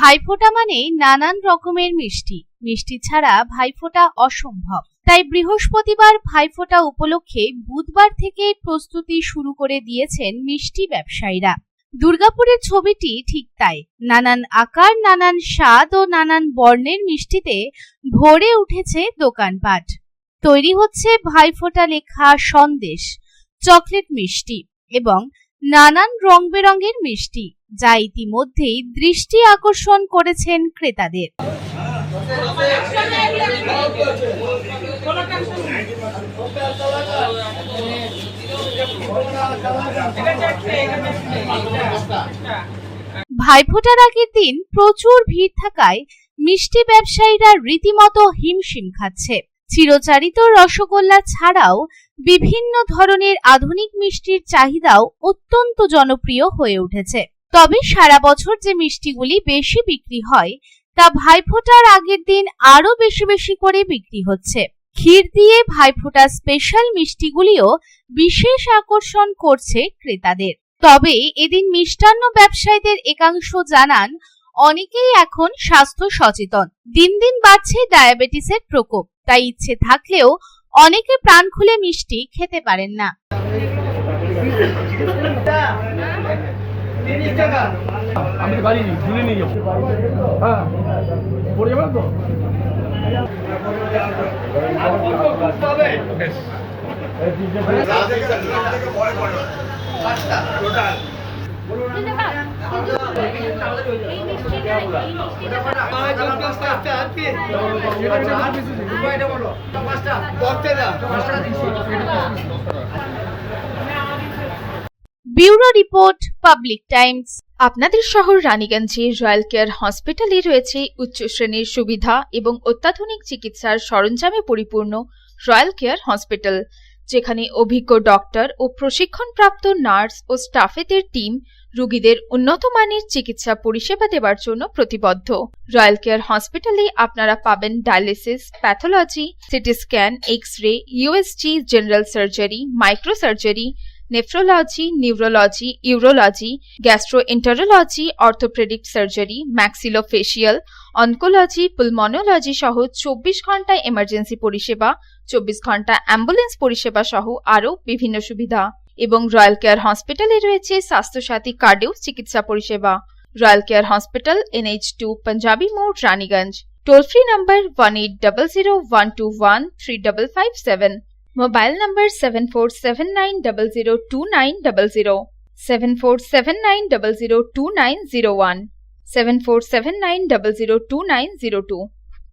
ভাইফোঁটা মানে নানান রকমের মিষ্টি। মিষ্টি ছাড়া ভাইফোঁটা অসম্ভব। তাই বৃহস্পতিবার ভাইফোঁটা উপলক্ষে বুধবার থেকে প্রস্তুতি শুরু করে দিয়েছেন মিষ্টি ব্যবসায়ীরা। দুর্গাপুরের ছবিটি ঠিক তাই। নানান আকার, নানান স্বাদ ও নানান বর্ণের মিষ্টিতে ভরে উঠেছে দোকানপাট। তৈরি হচ্ছে ভাইফোঁটা লেখা সন্দেশ, চকলেট মিষ্টি এবং নানান রং বেরঙের মিষ্টি, যা ইতিমধ্যেই দৃষ্টি আকর্ষণ করেছেন ক্রেতাদের। ভাইফোঁটার আগের দিন প্রচুর ভিড় থাকায় মিষ্টি ব্যবসায়ীরা রীতিমতো হিমশিম খাচ্ছে। চিরচারিত রসগোল্লা ছাড়াও বিভিন্ন ধরনের আধুনিক মিষ্টির চাহিদাও অত্যন্ত জনপ্রিয় হয়ে উঠেছে। তবে সারা বছর যে মিষ্টিগুলি বেশি বিক্রি হয় তা ভাইফোঁটার আগের দিন আরো বেশি করে বিক্রি হচ্ছে। ক্ষীর দিয়ে ভাইফোঁটা স্পেশাল মিষ্টিগুলিও বিশেষ আকর্ষণ করছে ক্রেতাদের। তবে এদিন মিষ্টান্ন ব্যবসায়ীদের একাংশ জানান, অনেকেই এখন স্বাস্থ্য সচেতন। দিন দিন বাড়ছে ডায়াবেটিসের প্রকোপ, তাই ইচ্ছে থাকলেও অনেকে প্রাণ খুলে মিষ্টি খেতে পারেন না। আমি বাড়ি ঘুরে নিয়ে যাবো। হ্যাঁ পড়ে যাবে তো। Bureau report, public Times. আপনাদের শহর রানীগঞ্জে রয়্যাল কেয়ার হসপিটালে রয়েছে উচ্চ শ্রেণীর সুবিধা এবং অত্যাধুনিক চিকিৎসার সরঞ্জামে পরিপূর্ণ রয়্যাল কেয়ার হসপিটাল, যেখানে অভিজ্ঞ ডক্টর ও প্রশিক্ষণপ্রাপ্ত নার্স ও স্টাফেদের টিম রোগীদের উন্নত মানের চিকিৎসা পরিষেবা দেওয়ার জন্য প্রতিবদ্ধ। রয়্যাল কেয়ার হসপিটালে আপনারা পাবেন dialysis, pathology, CT scan, x-ray, USG, general surgery, microsurgery, nephrology, neurology, urology, gastroenterology, orthopaedic surgery, maxillofacial, oncology, pulmonology সহ 24 ঘন্টা এমার্জেন্সি পরিষেবা, 24 ঘন্টা অ্যাম্বুলেন্স পরিষেবা সহ আরও বিভিন্ন সুবিধা। এবং রয়্যাল কেয়ার হসপিটালে রয়েছে স্বাস্থ্যসাথী কার্ডেও চিকিৎসা পরিষেবা। Royal care hospital, NH2 panjabi মোড়, Raniganj. Toll free number 1800-121-3557। Mobile number 7479002900, 7479002901, 7479002902।